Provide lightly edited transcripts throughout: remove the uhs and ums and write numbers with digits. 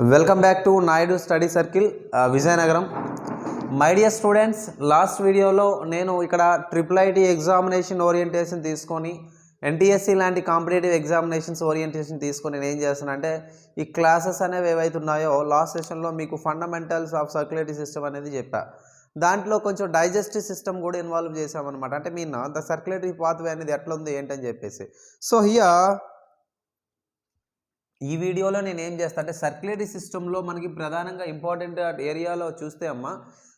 Welcome back to Naidu study circle Vizianagaram. My dear students, last వీడియోలో నేను ఇక్కడ IIIT ఎగ్జామినేషన్ ఓరియంటేషన్ తీసుకొని NTSC లాంటి కాంపిటేటివ్ ఎగ్జామినేషన్స్ ఓరియంటేషన్ తీసుకొని నేను ఏం చేస్తాను అంటే ఈ క్లాసెస్ అనేవి ఏవైతే ఉన్నాయో లాస్ట్ సెషన్లో మీకు ఫండమెంటల్స్ ఆఫ్ సర్క్యులేటరీ సిస్టమ్ అనేది చెప్పా. దాంట్లో కొంచెం డైజెస్టివ్ సిస్టమ్ కూడా ఇన్వాల్వ్ చేసామన్నమాట. అంటే మీన్ ద సర్క్యులేటరీ పాత్వే అనేది ఎట్లా ఉంది ఏంటని చెప్పేసి. సో హియర్ ఈ వీడియోలో నేను ఏం చేస్తాను అంటే సర్క్యులేటరీ సిస్టంలో మనకి ప్రధానంగా ఇంపార్టెంట్ ఏరియాలో చూస్తే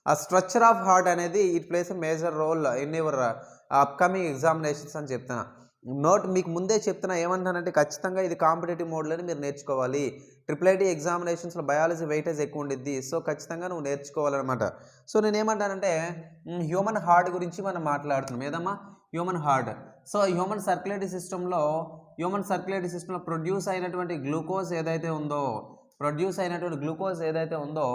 ఆ స్ట్రక్చర్ ఆఫ్ హార్ట్ అనేది it plays a major role in your upcoming examinations అని చెప్తున్నా. నోట్ మీకు ముందే చెప్తున్నా ఏమంటానంటే ఖచ్చితంగా ఇది కాంపిటేటివ్ మోడ్లోనే మీరు నేర్చుకోవాలి. IIIT ఎగ్జామినేషన్స్లో బయాలజీ వెయిటేజ్ ఎక్కువ ఉండిద్ది. సో ఖచ్చితంగా నువ్వు నేర్చుకోవాలన్నమాట. సో నేను ఏమంటానంటే హ్యూమన్ హార్ట్ గురించి మనం మాట్లాడుతున్నాం. ఏదమ్మా human heart. So human circulatory సిస్టంలో ప్రొడ్యూస్ అయినటువంటి గ్లూకోజ్ ఏదైతే ఉందో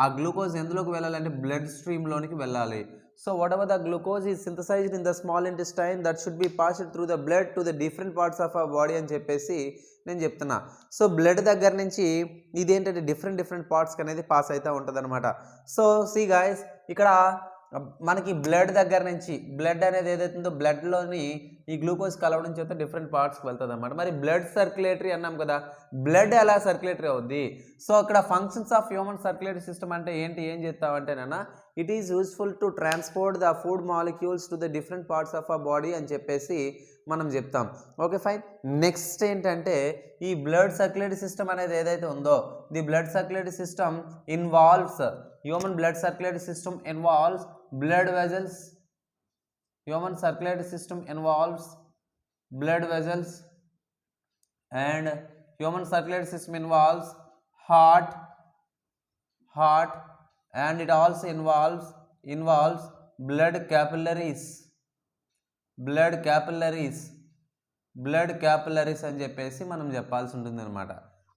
ఆ గ్లూకోజ్ ఎందులోకి వెళ్ళాలంటే బ్లడ్ స్ట్రీమ్లోనికి వెళ్ళాలి. So what ever the glucose is synthesised in the small intestine that should be passed through the blood to the different parts of our body అని చెప్పేసి నేను చెప్తున్నా. సో బ్లడ్ దగ్గర నుంచి ఇదేంటంటే డిఫరెంట్ పార్ట్స్కి అనేది పాస్ అవుతూ ఉంటుంది అనమాట. సో సీ గాయస్, ఇక్కడ మనకి బ్లడ్ దగ్గర నుంచి బ్లడ్ అనేది ఏదైతుందో బ్లడ్లోని ఈ గ్లూకోజ్ కలవడం చేత డిఫరెంట్ పార్ట్స్కి వెళ్తుంది అనమాట. మరి బ్లడ్ సర్క్యులేటరీ అన్నాం కదా, బ్లడ్ ఎలా సర్క్యులేటరీ అవుద్ది? సో అక్కడ functions of human circulatory system అంటే ఏం చెప్తామంటే నాన్న, it is useful to transport the food molecules to the different parts of our body అని చెప్పేసి మనం చెప్తాం. Okay fine. నెక్స్ట్ ఏంటంటే ఈ బ్లడ్ సర్క్యులేటరీ సిస్టమ్ అనేది ఏదైతే ఉందో the blood circulatory system involves human blood circulatory system involves blood vessels. Human circulatory system involves blood vessels and human circulatory system involves heart and it also involves blood capillaries అని చెప్పేసి మనం చెప్పాల్సి ఉంటుంది అనమాట.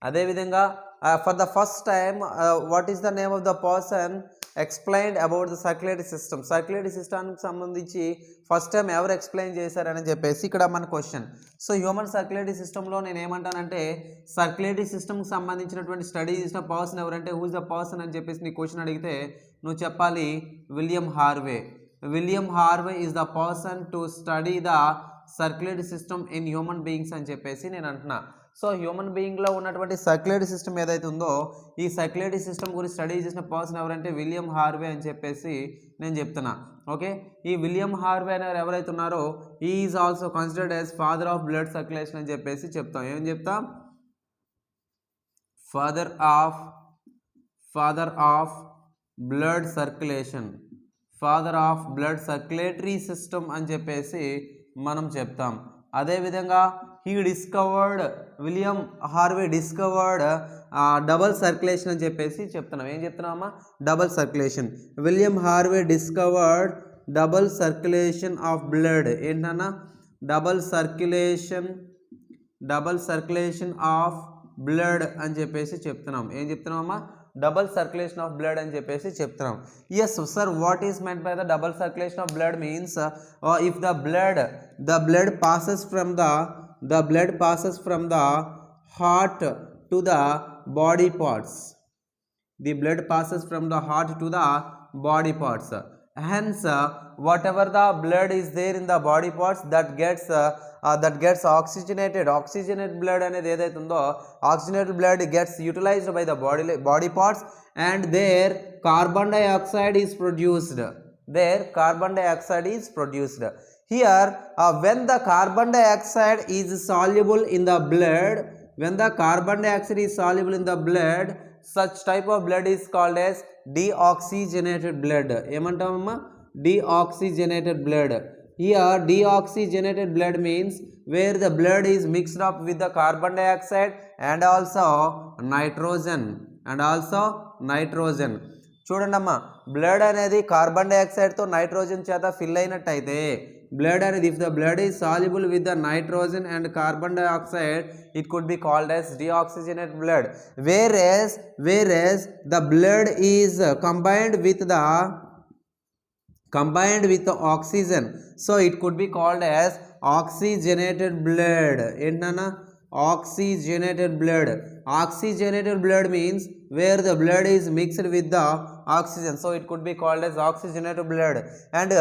అదేవిధంగా for the first time what is the name of the person explained about the circulatory సిస్టమ్కి సంబంధించి first time ఎవరు ఎక్స్ప్లెయిన్ చేశారని చెప్పేసి ఇక్కడ మన క్వశ్చన్. సో హ్యూమన్ సర్క్యులేటరీ సిస్టంలో నేను ఏమంటానంటే సర్క్యులేటరీ సిస్టమ్కి సంబంధించినటువంటి స్టడీ చేసిన పర్సన్ ఎవరంటే హూ ఇస్ ద పర్సన్ అని చెప్పేసి నీ క్వశ్చన్ అడిగితే నువ్వు చెప్పాలి William Harvey is the person to study the circulatory system in human beings అని చెప్పేసి నేను అంటున్నా. సో హ్యూమన్ బీయింగ్లో ఉన్నటువంటి సర్క్యులేటరీ సిస్టమ్ ఏదైతే ఉందో ఈ సర్క్యులేటరీ సిస్టమ్ గురించి స్టడీ చేసిన పర్సన్ ఎవరంటే విలియం హార్వే అని చెప్పేసి నేను చెప్తున్నా. ఓకే, ఈ విలియం హార్వే అనే ఎవరైతే ఉన్నారో ఈ is also considered as father of blood circulation అని చెప్పేసి చెప్తాం. ఏం చెప్తాం? Father of blood circulatory system అని చెప్పేసి మనం చెప్తాం. అదేవిధంగా William Harvey discovered double circulation అని చెప్పేసి చెప్తున్నాం. ఏం చెప్తున్నామమ్మా? Double circulation. William Harvey discovered double circulation of blood. ఏంటన్నా? డబల్ సర్క్యులేషన్ ఆఫ్ బ్లడ్ అని చెప్పేసి చెప్తున్నాం. ఏం చెప్తున్నామమ్మా? డబల్ సర్క్యులేషన్ ఆఫ్ బ్లడ్ అని చెప్పేసి చెప్తున్నాం. Yes sir, what is meant by the double circulation of blood means if the blood passes from the heart to the body parts. The blood passes from the heart to the body parts. Hence whatever the blood is there in the body parts that gets oxygenated blood అనేది ఏదైతే ఉందో oxygenated blood gets utilized by the body parts and there carbon dioxide is produced. Here when the carbon dioxide is soluble in the blood, such type of blood is called as deoxygenated blood. ఏమంటామమ్మా? Deoxygenated blood. Here deoxygenated blood means where the blood is mixed up with the carbon dioxide and also nitrogen. చూడండి అమ్మా, blood అనేది carbon డైఆక్సైడ్తో nitrogen చేత fill అయినట్టయితే blood అనేది if the blood is soluble with the nitrogen and carbon dioxide it could be called as deoxygenated blood. Whereas the blood is combined with the oxygen, so it could be called as oxygenated blood. ఏంటన్నా? oxygenated blood. Oxygenated blood means where the blood is mixed with the oxygen, so it could be called as oxygenated blood. And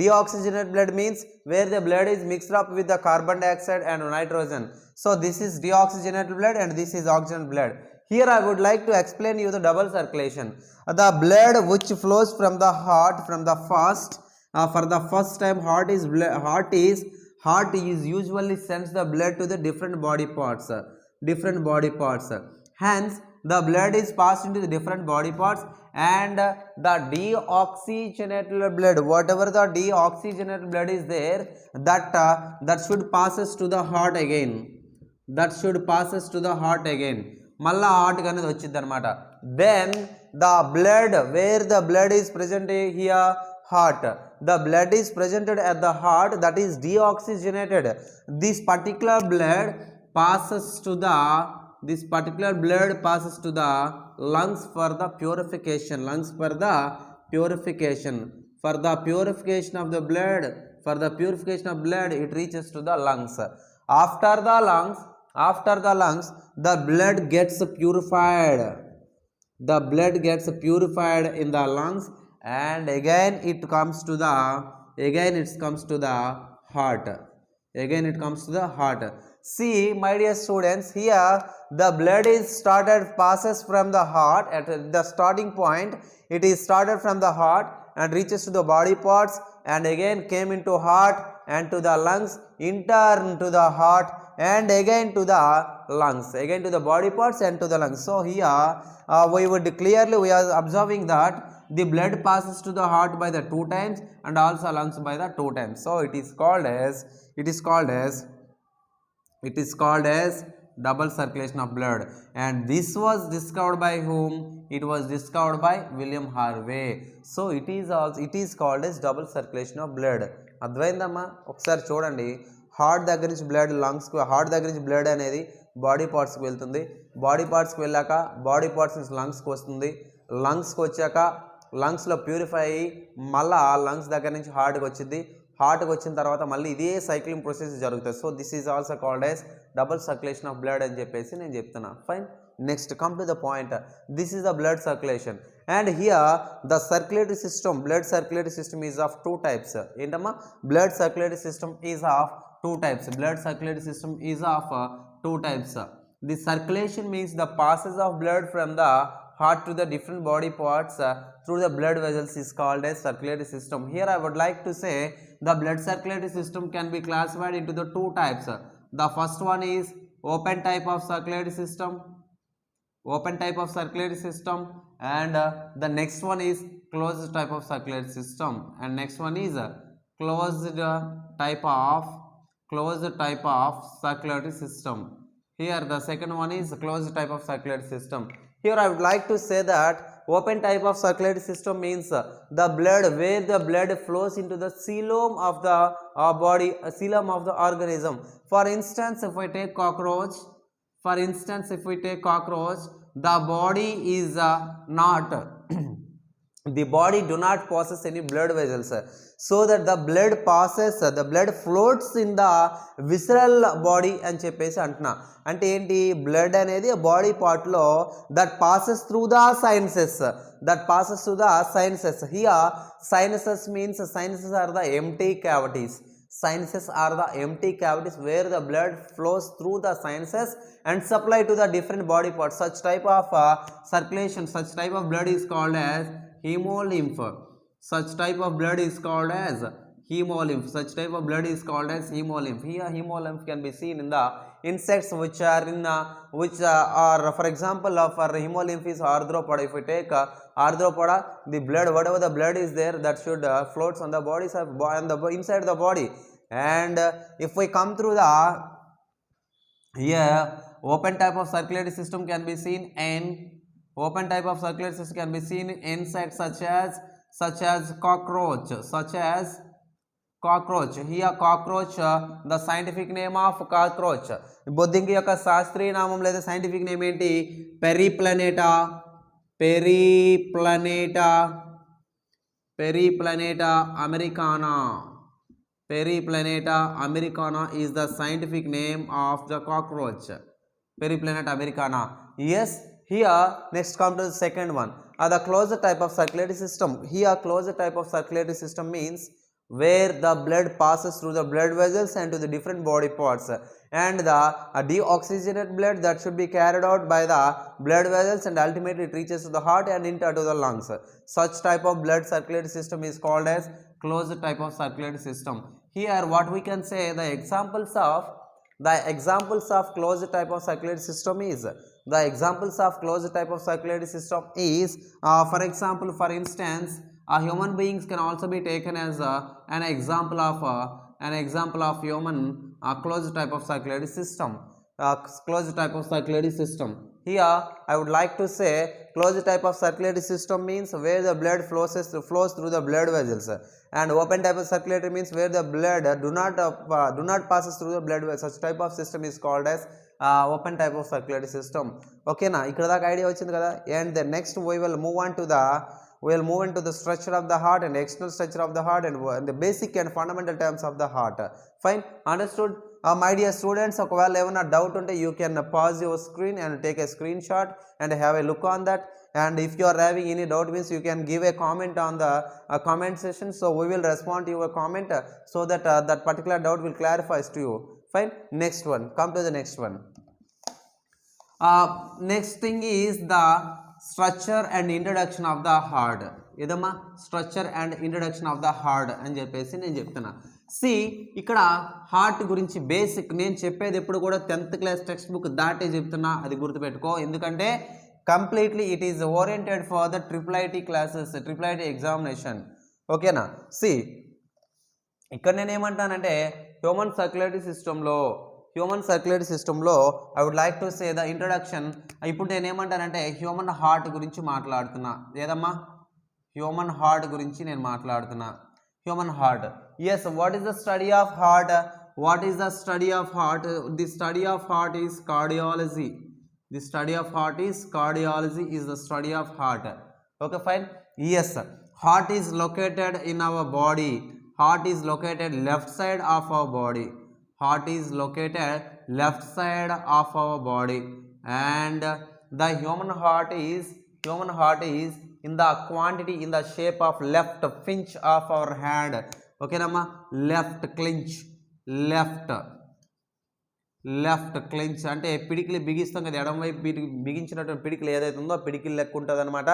deoxygenated blood means where the blood is mixed up with the carbon dioxide and nitrogen. So this is deoxygenated blood and this is oxygenated blood. Here I would like to explain you the double circulation. The blood which flows from the heart for the first time, heart is usually sends the blood to the different body parts. Hence the blood is passed into the different body parts, and the deoxygenated blood, whatever the deoxygenated blood is there, that should passes to the heart again. మళ్ళా heart అనేది వచ్చింది అనమాట. Then the blood where the blood is present here heart, the blood is presented at the heart, that is deoxygenated. This particular blood passes to the lungs for the purification. For the purification of blood, it reaches to the lungs. After the lungs, the blood gets purified. In the lungs, and again it comes to the heart. See, my dear students, here the blood passes from the heart at the starting point. It is started from the heart and reaches to the body parts, and again came into heart and to the lungs, in turn to the heart, and again to the lungs, again to the body parts and to the lungs. So here we are observing that the blood passes to the heart by the 2 times and also lungs by the 2 times. So it is called as double circulation of blood. And this was discovered by whom? It was discovered by William Harvey. So it is called as double circulation of blood. అర్థమైందమ్మా? ఒకసారి చూడండి, heart దగ్గర నుంచి blood blood అనేది body పార్ట్స్కి వెళ్తుంది. Body పార్ట్స్కి వెళ్ళాక body parts నుంచి లంగ్స్కి వస్తుంది. లంగ్స్కి వచ్చాక లంగ్స్లో ప్యూరిఫై అయ్యి మళ్ళీ లంగ్స్ దగ్గర నుంచి హార్ట్కి వచ్చిన తర్వాత మళ్ళీ ఇదే సైక్లింగ్ ప్రాసెస్ జరుగుతుంది. So this is also called as double circulation of blood అని చెప్పేసి నేను చెప్తున్నా. Fine, next come to the point. This is the blood circulation. And here the blood circulatory system is of 2 types. ఏంటమ్మా? Blood circulatory system is of 2 types. The circulation means the passage of blood from the heart to the different body parts through the blood vessels is called as circulatory system. Here I would like to say the blood circulatory system can be classified into the 2 types. The first one is open type of circulatory system, and the next one is closed type of circulatory system, and next one is closed type of circulatory system. Here the second one is closed type of circulatory system. Here I would like to say that open type of circulatory system means the blood where the blood flows into the coelom of the body, coelom of the organism. For instance, if we take cockroach, the body is not the body do not possess any blood vessels, so that the blood floats in the visceral body అని చెప్పేసి అంటున్నా. అంటే ఏంటి? Blood అనేది body పార్ట్లో that passes through the sinuses. Here sinuses means sinuses are the empty cavities. Where the blood flows through the sinuses and supply to the different body parts. Such type of circulation, such type of blood is called as hemolymph. Such type of blood is called as hemolymph. Here hemolymph can be seen in the insects which are for example for hemolymph is arthropoda. If we take arthropoda, the blood, whatever the blood is there, that should floats on the bodies of inside the body. And if we come through the here open type of circulatory system can be seen in insects such as cockroach. Here cockroach, the scientific name of cockroach, బొద్దింక యొక్క శాస్త్రీయ నామం లేదా scientific name ఏంటి? పెరిప్లనేటా అమెరికానా. Periplaneta americana is the scientific name of the cockroach. Periplaneta americana. Yes, here next come to the second one. The closed type of circulatory system. Here closed type of circulatory system means where the blood passes through the blood vessels and to the different body parts, and the deoxygenated blood that should be carried out by the blood vessels and ultimately it reaches to the heart and into the lungs. Such type of blood circulatory system is called as closed type of circulatory system. Here what we can say, the examples of closed type of circulatory system is, for example, for instance, human beings can also be taken as an example of human closed type of circulatory system. Here I would like to say closed type of circulatory system means where the blood flows through the blood vessels, and open type of circulatory means where the blood do not passes through the blood vessels. Such type of system is called as open type of circulatory system. Okay na, ikkada daaka idea vachindi kada. And the next we will move into the structure of the heart and external structure of the heart and the basic and fundamental terms of the heart. Fine, understood? My dear students, ఒకవేళ ఏమైనా doubt ఉంటే you can pause your screen and take a screenshot and have a look on that. And if you are having any doubt means you can give a comment on the comment section, so we will respond to your comment so that that particular doubt will clarify to you. Fine, next one, come to the next one. Next thing is the structure and introduction of the heart. ఏదమ్మా structure and introduction of the heart అని చెప్పేసి నేను చెప్తున్నా. C ఇక్కడ heart గురించి basic నేను చెప్పేది ఎప్పుడు కూడా 10th క్లాస్ టెక్స్ట్ బుక్ దాటే చెప్తున్నా, అది గుర్తుపెట్టుకో. ఎందుకంటే completely it is oriented for the IIIT classes, IIIT examination. ఓకేనా? సి ఇక్కడ నేను ఏమంటానంటే హ్యూమన్ సర్క్యులేటరీ సిస్టంలో I would like to say the introduction. ఇప్పుడు నేను ఏమంటానంటే హ్యూమన్ హార్ట్ గురించి మాట్లాడుతున్నా. ఏదమ్మా? హ్యూమన్ హార్ట్ గురించి నేను మాట్లాడుతున్నా. Human heart. Yes, what is the study of heart? The study of heart is cardiology. The study of heart is cardiology, is the study of heart. Okay, fine. Yes, heart is located in our body. Heart is located left side of our body. Heart is located left side of our body, and the human heart is in the quantity in the shape of left pinch of our hand. Okay nama, left clench అంటే పిడికిలి బిగిస్తాం కదా, ఎడమ వైపు బిగించినటువంటి పిడికిలు ఏదైతే ఉందో ఆ పిడికిలు లెక్క ఉంటుంది అనమాట.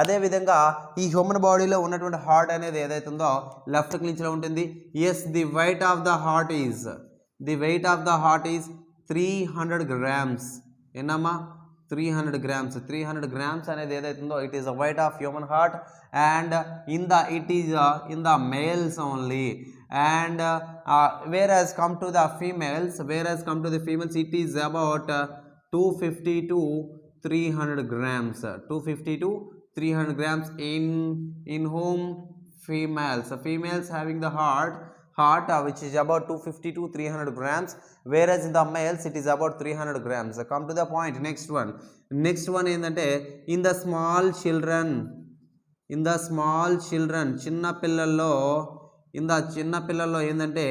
అదేవిధంగా ఈ హ్యూమన్ బాడీలో ఉన్నటువంటి హార్ట్ అనేది ఏదైతే ఉందో లెఫ్ట్ క్లించ్లో ఉంటుంది. Yes, the weight of the heart is 300 grams. ఎన్నమ్మా? 300 grams. 300 grams అనేది ఏదైతే ఉందో it is the weight of human heart, and in the males only, and whereas come to the females it is about 250 to 300 grams. 250 to 300 grams in whom females having the heart which is about 250 to 300 grams, whereas in the males it is about 300 grams. Come to the point. Next one ఏంటంటే in the small children చిన్న పిల్లల్లో ఏంటంటే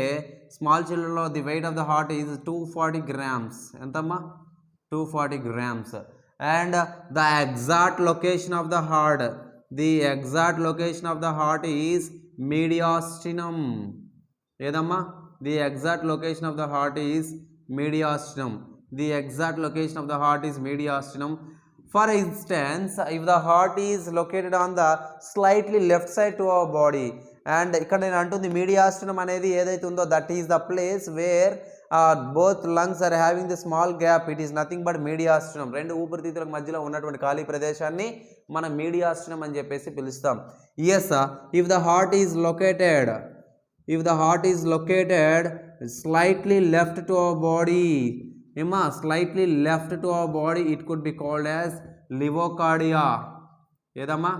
small చిల్డ్రన్లో the weight of the heart is 240 grams. ఎంతమ్మా? 240 grams. And the exact location of the heart is mediastinum. ఏదమ్మా? The exact location of the heart is mediastinum. For instance, if the heart is located on the slightly left side to our body, and ఇక్కడ నేను అంటుంది మీడియాస్టినం అనేది ఏదైతే ఉందో that is the place where both lungs are having the small gap. It is nothing but mediastinum. రెండు ఊపిరితిత్తుల మధ్యలో ఉన్నటువంటి ఖాళీ ప్రదేశాన్ని మనం మీడియాస్టినం అని చెప్పేసి పిలుస్తాం. Yes, if the heart is located slightly left to our body, it could be called as livocardia. ఏదమ్మా?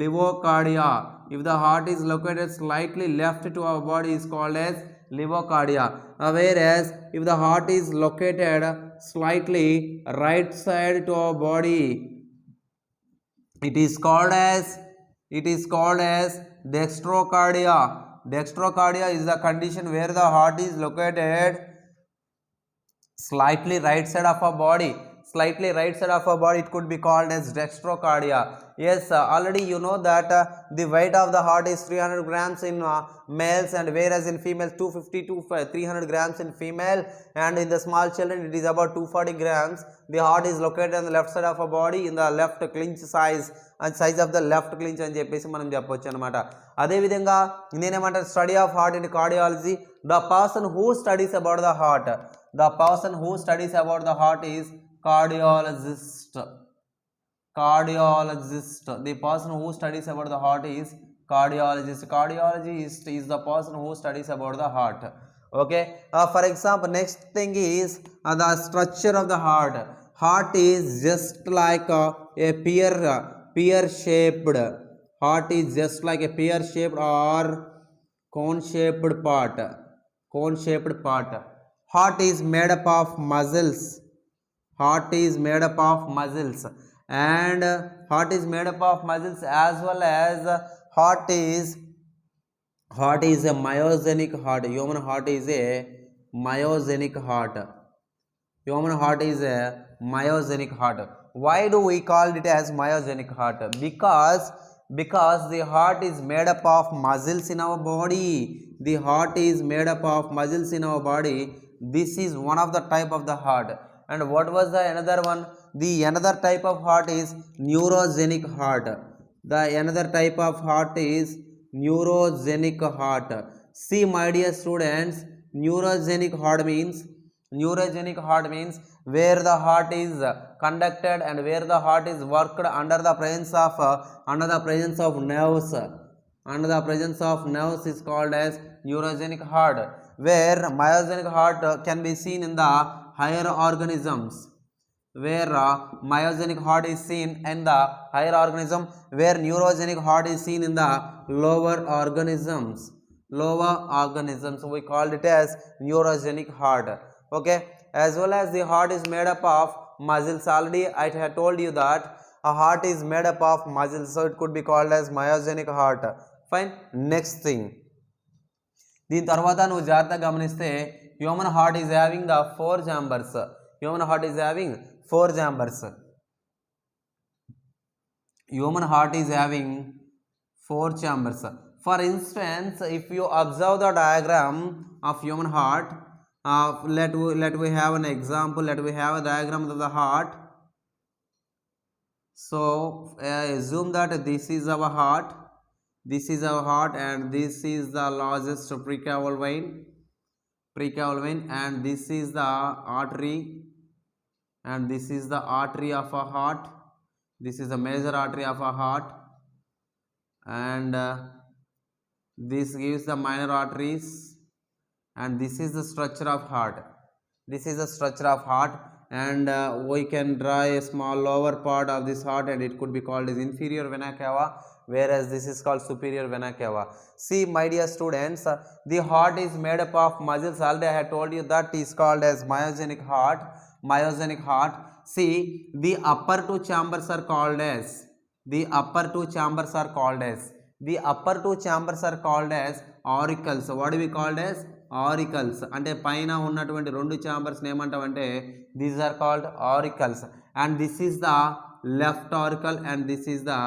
Livocardia. If the heart is located slightly left to our body is called as livocardia. Whereas if the heart is located slightly right side to our body, it is called as dextrocardia. dextrocardia is the condition where the heart is located slightly right side of our body, slightly right side of our body, it could be called as dextrocardia. Yes, already you know that the weight of the heart is 300 grams in males, and whereas in females 250 to 300 grams in female, and in the small children it is about 240 grams. The heart is located on the left side of our body in the left clinch size, and size of the left clinch అని చెప్పేసి మనం చెప్పొచ్చు అనమాట. అదేవిధంగా నేనేమంటాను, study of heart in cardiology, the person who studies about the heart, the person who studies about the heart is cardiologist. Cardiologist, the person who studies about the heart is cardiologist. Cardiologist is the person who studies about the heart. Okay, for example, next thing is the structure of the heart. Heart is just like a pear shaped. Heart is just like a pear shaped or cone shaped part. Cone shaped part. Heart is made up of muscles. Heart is made up of muscles, and heart is made up of muscles, as well as heart is a myogenic heart. Human heart is a myogenic heart. Human heart is a myogenic heart. Why do we call it as myogenic heart? Because the heart is made up of muscles in our body. The heart is made up of muscles in our body. This is one of the type of the heart. And what was the another one? The another type of heart is neurogenic heart. The another type of heart is neurogenic heart. See, my dear students, neurogenic heart means where the heart is conducted and where the heart is worked under the presence of nerves. Under the presence of nerves is called as neurogenic heart. Where myogenic heart can be seen in the higher organisms. Where myogenic heart is seen in the higher organism, where neurogenic heart is seen in the lower organisms. We call it as neurogenic heart. Okay, as well as the heart is made up of muscles. Already I had told you that a heart is made up of muscles, so it could be called as myogenic heart. Fine. Next thing, దీని తర్వాత నువ్వు జాగ్రత్తగా గమనిస్తే human heart is having the 4 chambers. Human heart is having 4 chambers. Human heart is having 4 chambers. For instance, if you observe the diagram of human heart, let we have an example. Let we have a diagram of the heart. So assume that this is our heart. This is our heart, and this is the largest precaval vein, and this is the artery, and this is the artery of our heart. This is the major artery of our heart, and this gives the minor arteries, and this is the structure of heart. This is the structure of heart, and we can draw a small lower part of this heart, and it could be called as inferior vena cava, whereas this is called superior vena cava. See, my dear students, the heart is made up of muscles. Already I had told you that is called as myogenic heart. See, the upper 2 chambers are called as auricles. What do we call as auricles? అంటే పైన ఉన్నటువంటి 2 chambers ఏమంటామంటే these are called auricles, and this is the left auricle and this is the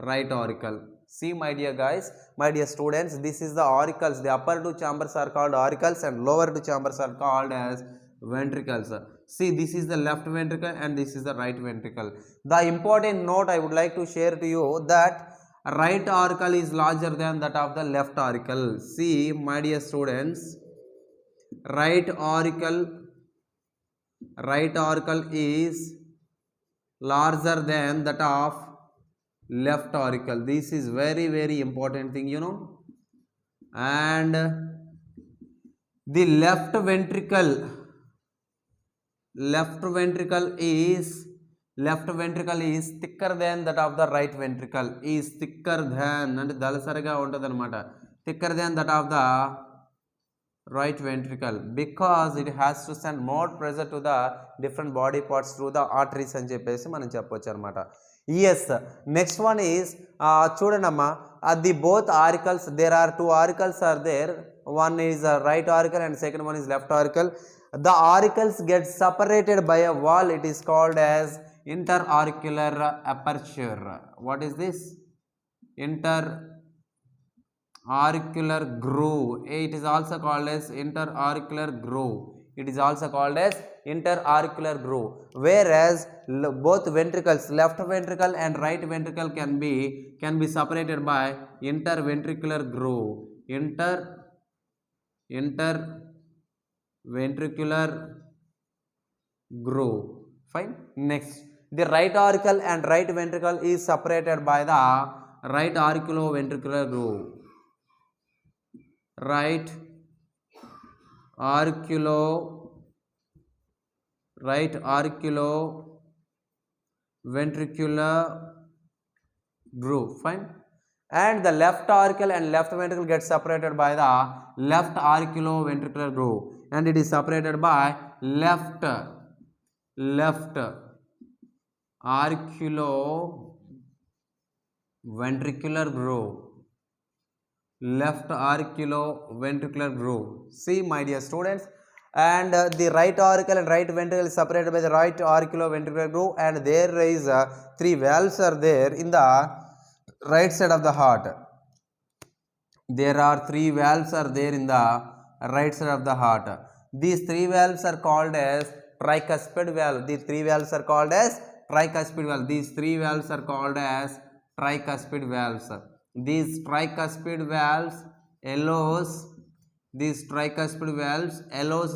right auricle. See, my dear guys, my dear students, this is the auricles. The upper 2 chambers are called auricles and lower 2 chambers are called as ventricles. See, this is the left ventricle and this is the right ventricle. The important note I would like to share to you that right auricle is larger than that of the left auricle. See, my dear students, right auricle is larger than that of left auricle. This is very, very important thing, you know. And the left ventricle is thicker than that of the right ventricle. Is thicker than, అంటే దళసరిగా ఉంటుంది అనమాట, thicker than that of the right ventricle, because it has to send more pressure to the different body parts through the arteries అని చెప్పేసి మనం చెప్పొచ్చు అనమాట. Yes. Next one is చూడండమ్మా the both auricles, there are two auricles are there. One is right auricle and second one is left auricle. The auricles get separated by a wall. It is called as interauricular aperture. What is this? Interauricular groove. It is also called as interauricular groove. It is also called as interauricular groove. Whereas both ventricles, left ventricle and right ventricle can be separated by interventricular groove. Interventricular groove. Fine. Next, the right auricle and right ventricle is separated by the right auriculoventricular groove. Right auriculoventricular groove. Fine. And the left auricle and left ventricle get separated by the left auriculoventricular groove, and it is separated by left auriculoventricular groove. Left auriculoventricular groove. See, my dear students, and the right auricle and right ventricle is separated by the right auriculoventricular groove, and there is three valves are there in the right side of the heart. There are three valves are there in the right side of the heart. These three valves are called as tricuspid valve. These three valves are called as tricuspid valve. These three valves are called as tricuspid valves. These tricuspid valves allows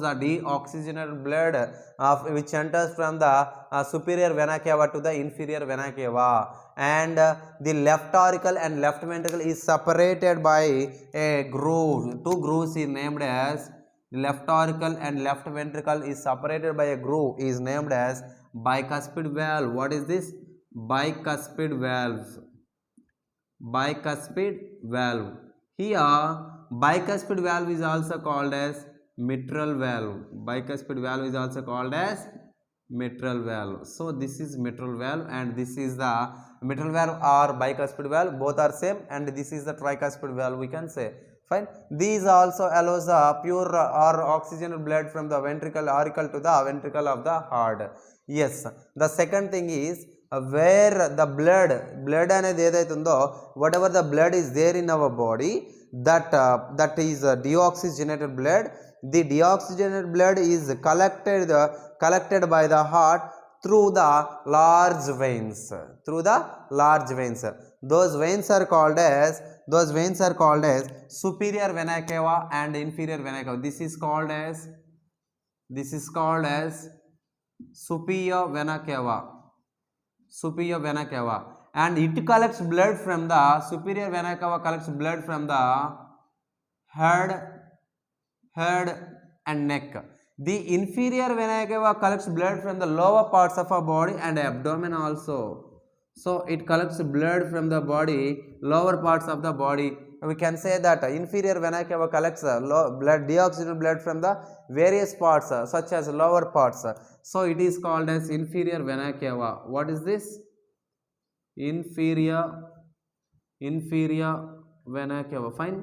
the deoxygenated blood which enters from the superior vena cava to the inferior vena cava, and the left auricle and left ventricle is separated by a groove. Two grooves is named as left auricle and left ventricle is separated by a groove is named as bicuspid valve. What is this? Bicuspid valve. Bicuspid valve. Here bicuspid valve is also called as mitral valve. Bicuspid valve is also called as mitral valve. So this is mitral valve and this is the mitral valve or bicuspid valve, both are same, and this is the tricuspid valve, we can say. Fine. These also allows the pure or oxygenated blood from the ventricle auricle to the ventricle of the heart. Yes. The second thing is where the blood అనేది ఏదైతుందో whatever the blood is there in our body, that is deoxygenated blood. The deoxygenated blood is collected by the heart through the large veins. Those veins are called as superior vena cava and inferior vena cava. This is called as superior vena cava, and it collects blood from the superior vena cava, collects blood from the head and neck. The inferior vena cava collects blood from the lower parts of our body and abdomen also. So it collects blood from the body, lower parts of the body. We can say that inferior vena cava collects deoxygenated blood from the various parts such as lower parts. So it is called as inferior vena cava. What is this? Inferior vena cava. Fine.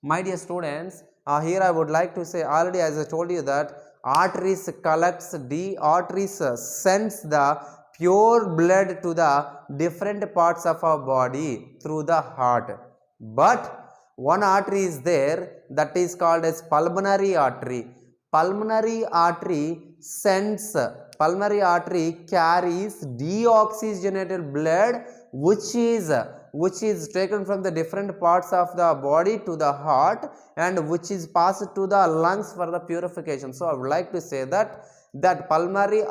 My dear students, here I would like to say, already as I told you that arteries sends the pure blood to the different parts of our body through the heart. But one artery is there that is called as pulmonary artery. Pulmonary artery carries deoxygenated blood which is taken from the different parts of the body to the heart and which is passed to the lungs for the purification. So I would like to say that pulmonary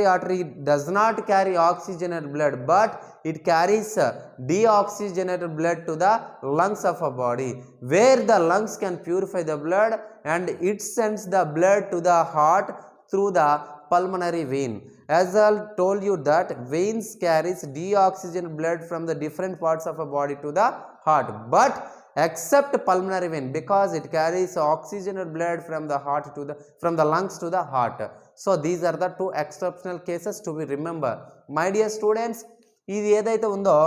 artery does not carry oxygenated blood, but it carries deoxygenated blood to the lungs of a body, where the lungs can purify the blood and it sends the blood to the heart through the pulmonary vein. As I told you that veins carries deoxygenated blood from the different parts of a body to the heart, but except pulmonary vein, because it carries oxygenated blood from the lungs to the heart. So these are the 2 exceptional cases to be remember. My dear students, ఇది ఏదైతే ఉందో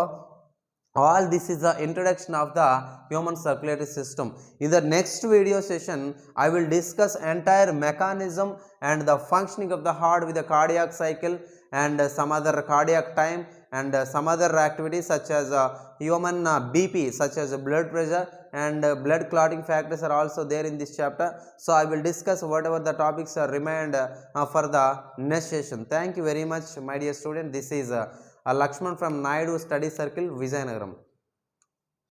all this is the introduction of the human circulatory system. In the next video session I will discuss entire mechanism and the functioning of the heart with the cardiac cycle and some other cardiac time and some other activities such as human BP, such as blood pressure and blood clotting factors are also there in this chapter. So I will discuss whatever the topics are remained for the next session. Thank you very much my dear student. This is Lakshman from Naidu Study Circle, Vizianagaram.